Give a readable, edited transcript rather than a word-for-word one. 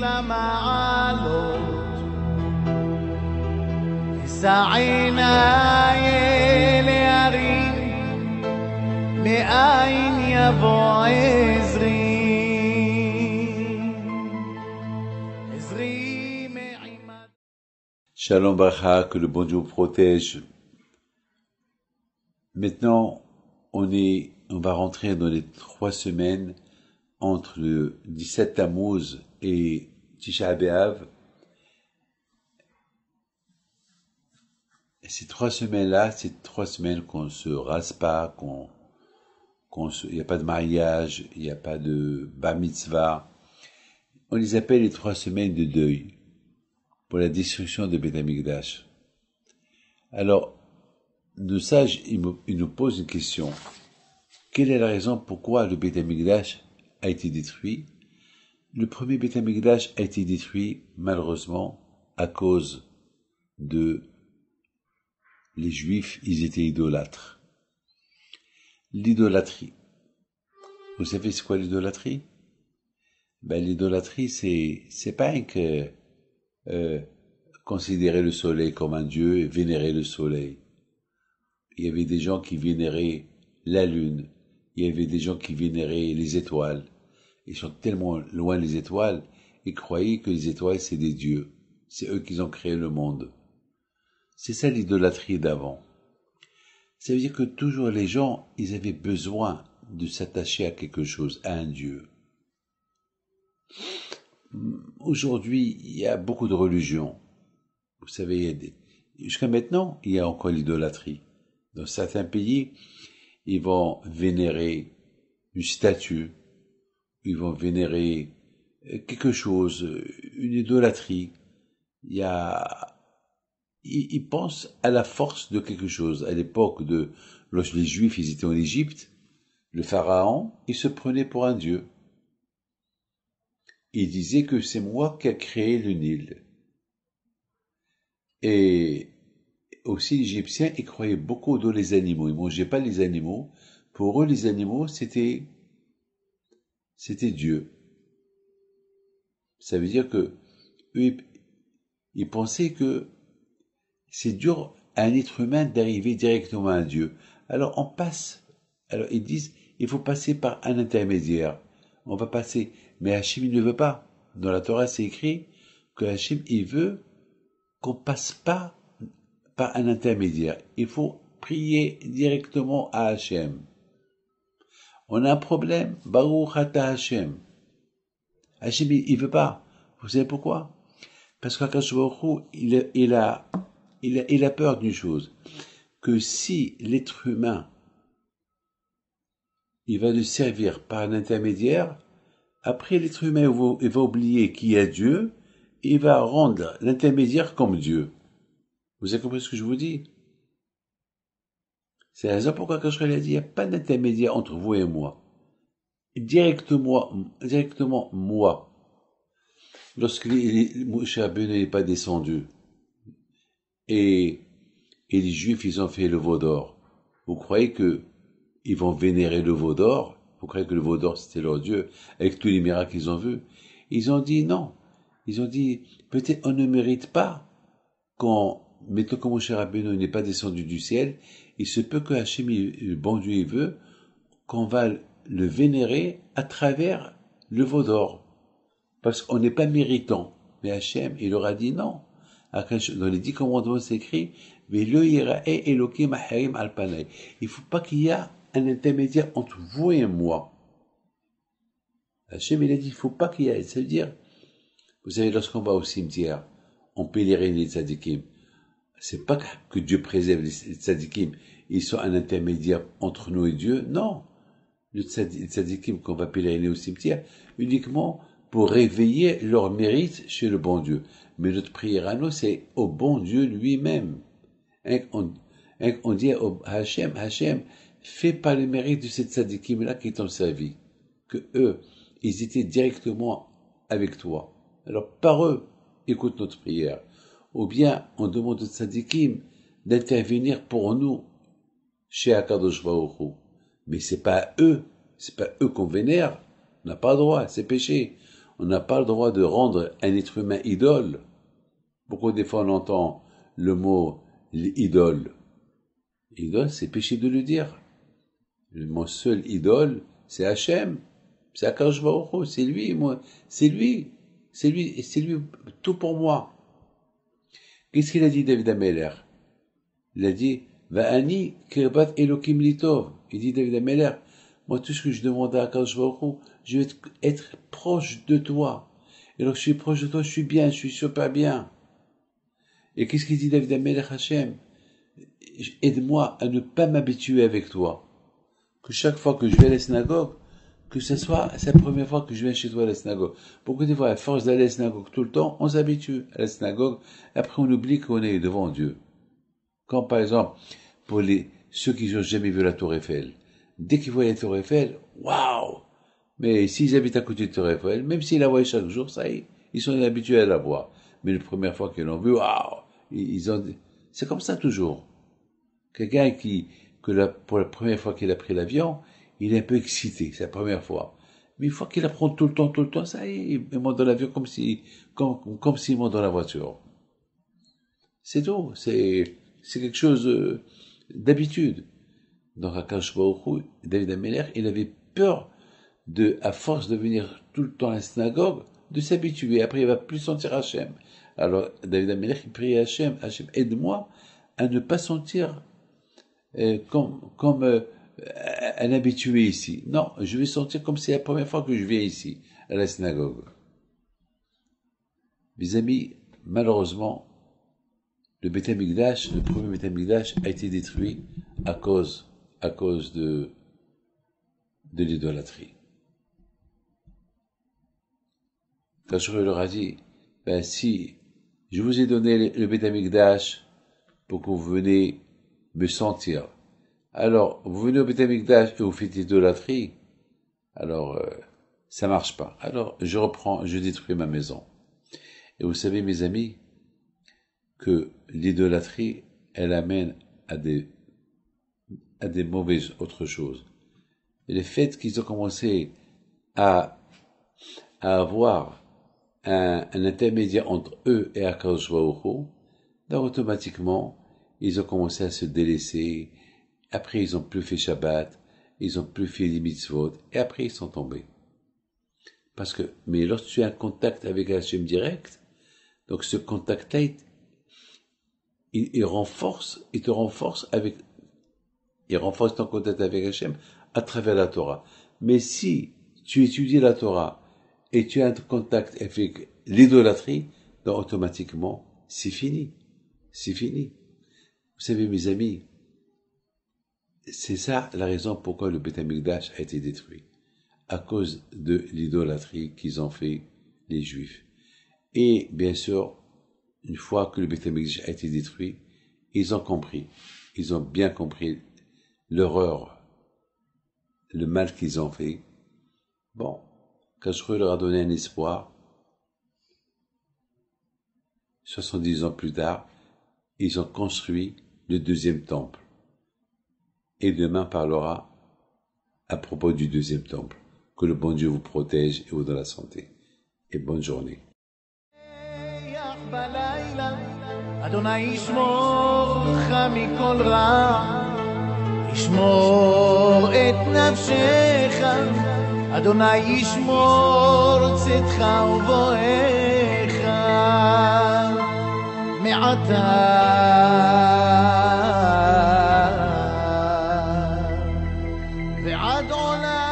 למעלות, אשא עיניי אל ההרים, מאין יבוא עזרי. עזרי מעימד. Shalom Bracha, que le bon Dieu vous protège. Maintenant, on va rentrer dans les 3 semaines entre le 17 Tammuz et Tisha B'Av. Ces 3 semaines-là, c'est 3 semaines qu'on se rase pas, il n'y a pas de mariage, il n'y a pas de bar mitzvah. On les appelle les 3 semaines de deuil pour la destruction de Beth Amikdash. Alors, nos sages, ils nous posent une question. Quelle est la raison pourquoi le Beth Amikdash a été détruit? Le premier Beth Amikdash a été détruit, malheureusement, à cause de les Juifs, ils étaient idolâtres. L'idolâtrie. Vous savez c'est quoi l'idolâtrie? L'idolâtrie, c'est pas que considérer le soleil comme un dieu et vénérer le soleil. Il y avait des gens qui vénéraient la lune, il y avait des gens qui vénéraient les étoiles. Ils sont tellement loin les étoiles, ils croyaient que les étoiles c'est des dieux. C'est eux qui ont créé le monde. C'est ça l'idolâtrie d'avant. Ça veut dire que toujours les gens, ils avaient besoin de s'attacher à quelque chose, à un dieu. Aujourd'hui, il y a beaucoup de religions. Vous savez, jusqu'à maintenant, il y a encore l'idolâtrie. Dans certains pays, ils vont vénérer une statue, ils vont vénérer quelque chose, une idolâtrie. Ils pensent à la force de quelque chose. À l'époque lorsque les Juifs, ils étaient en Égypte, le pharaon, il se prenait pour un dieu. Il disait que c'est moi qui ai créé le Nil. Et aussi les Égyptiens, ils croyaient beaucoup dans les animaux. Ils mangeaient pas les animaux. Pour eux, les animaux, c'était Dieu. Ça veut dire que eux, ils pensaient que c'est dur à un être humain d'arriver directement à Dieu. Alors ils disent, il faut passer par un intermédiaire. On va passer. Mais Hachem, il ne veut pas. Dans la Torah, c'est écrit que Hachem, il veut qu'on passe pas par un intermédiaire. Il faut prier directement à Hachem. On a un problème. Baruch ata Hachem. Hachem, il veut pas. Vous savez pourquoi? Parce qu'Akadosh Baruch Hu, il a peur d'une chose. Que si l'être humain, il va le servir par un intermédiaire, après l'être humain, il va oublier qu'il y a Dieu, et il va rendre l'intermédiaire comme Dieu. Vous avez compris ce que je vous dis? C'est la raison pourquoi Akadosh Baruch Hu a dit, il n'y a pas d'intermédiaire entre vous et moi. Directement moi. Lorsque Moshe Rabbeinu n'est pas descendu, et les Juifs, ils ont fait le veau d'or. Vous croyez que ils vont vénérer le veau d'or? Vous croyez que le veau d'or c'était leur Dieu, avec tous les miracles qu'ils ont vus? Ils ont dit non. Ils ont dit, peut-être on ne mérite pas mettons que Moshe Rabbeinu n'est pas descendu du ciel, il se peut que Hachem, le bon Dieu, il veut qu'on va le vénérer à travers le veau d'or. Parce qu'on n'est pas méritant. Mais Hachem, il leur a dit non. Dans les 10 commandements, c'est écrit, il ne faut pas qu'il y ait un intermédiaire entre vous et moi. Hachem, il a dit, il ne faut pas qu'il y ait. Ça veut dire, vous savez, lorsqu'on va au cimetière, on pèlerine les tzadikim. C'est pas que Dieu préserve les tzadikim. Ils sont un intermédiaire entre nous et Dieu. Non. Les tzadikim qu'on va pèleriner au cimetière, uniquement pour réveiller leur mérite chez le bon Dieu. Mais notre prière à nous, c'est au bon Dieu lui-même. On dit à Hachem, fais pas le mérite de ces tzadikim-là qui t'ont servi. Que eux, ils étaient directement avec toi. Alors, par eux, écoute notre prière. Ou bien, on demande aux tzadikim d'intervenir pour nous chez Akadosh Baruch Hu. Mais c'est pas eux qu'on vénère. On n'a pas le droit, c'est péché. On n'a pas le droit de rendre un être humain idole. Pourquoi des fois on entend le mot idole? Idole, c'est péché de le dire. Mon seul idole, c'est Hachem. C'est Akadosh Baruch Hu, c'est lui, moi. C'est lui tout pour moi. Qu'est-ce qu'il a dit David Ameller? Il a dit, Va'ani kirbat Elokim litov. Il dit David Ameller, moi tout ce que je demande à Akadosh Baruch Hu, je vais être proche de toi. Et lorsque je suis proche de toi, je suis bien, je suis super bien. Et qu'est-ce qu'il dit David Ameller Hachem? Aide-moi à ne pas m'habituer avec toi. Que chaque fois que je vais à la synagogue, que ce soit la première fois que je viens chez toi à la synagogue. Beaucoup de fois, à force d'aller à la synagogue tout le temps, on s'habitue à la synagogue, après on oublie qu'on est devant Dieu. Comme par exemple, pour ceux qui n'ont jamais vu la Tour Eiffel, dès qu'ils voient la Tour Eiffel, waouh! Mais s'ils habitent à côté de la Tour Eiffel, même s'ils la voient chaque jour, ça y est, ils sont habitués à la voir. Mais la première fois qu'ils l'ont vue, waouh! C'est comme ça toujours. Quelqu'un pour la première fois qu'il a pris l'avion, il est un peu excité, c'est la première fois. Mais une fois qu'il apprend tout le temps, ça y est, il monte dans l'avion comme s'il monte dans la voiture. C'est tout, c'est quelque chose d'habitude. Donc, Akadosh Baruch Hu, David Ameller, il avait peur à force de venir tout le temps à la synagogue, de s'habituer. Après, il va plus sentir Hachem. Alors, David Ameller, il prie à Hachem, aide-moi à ne pas sentir comme un habitué ici. Non, je vais sentir comme c'est la première fois que je viens ici, à la synagogue. Mes amis, malheureusement, le Beit HaMikdash, le premier Beit HaMikdash a été détruit à cause de l'idolâtrie. Quand je leur ai dit, si je vous ai donné le Beit HaMikdash pour que vous venez me sentir, alors vous venez au Beit HaMikdash et vous faites idolâtrie, alors ça marche pas. Alors je détruis ma maison. Et vous savez, mes amis, que l'idolâtrie, elle amène à des mauvaises autres choses. Et le fait qu'ils ont commencé à avoir un intermédiaire entre eux et Akadosh Baruch Hu, donc automatiquement, ils ont commencé à se délaisser. Après, ils ont plus fait Shabbat, ils ont plus fait les mitzvot, et après, ils sont tombés. Mais lorsque tu as un contact avec Hachem direct, donc ce contact-là, il te renforce ton contact avec Hachem à travers la Torah. Mais si tu étudies la Torah et tu as un contact avec l'idolâtrie, donc automatiquement, c'est fini. C'est fini. Vous savez, mes amis, c'est ça la raison pourquoi le Beit HaMikdash a été détruit. À cause de l'idolâtrie qu'ils ont fait les Juifs. Et bien sûr, une fois que le Beit HaMikdash a été détruit, ils ont bien compris l'horreur, le mal qu'ils ont fait. Bon, Kacheru leur a donné un espoir. 70 ans plus tard, ils ont construit le deuxième temple. Et demain parlera à propos du deuxième temple. Que le bon Dieu vous protège et vous donne la santé. Et bonne journée. אדוני ישמור לך מכל רע, ישמור את נפשך, אדוני ישמור צאתך ובואך מעתה ועד עולם.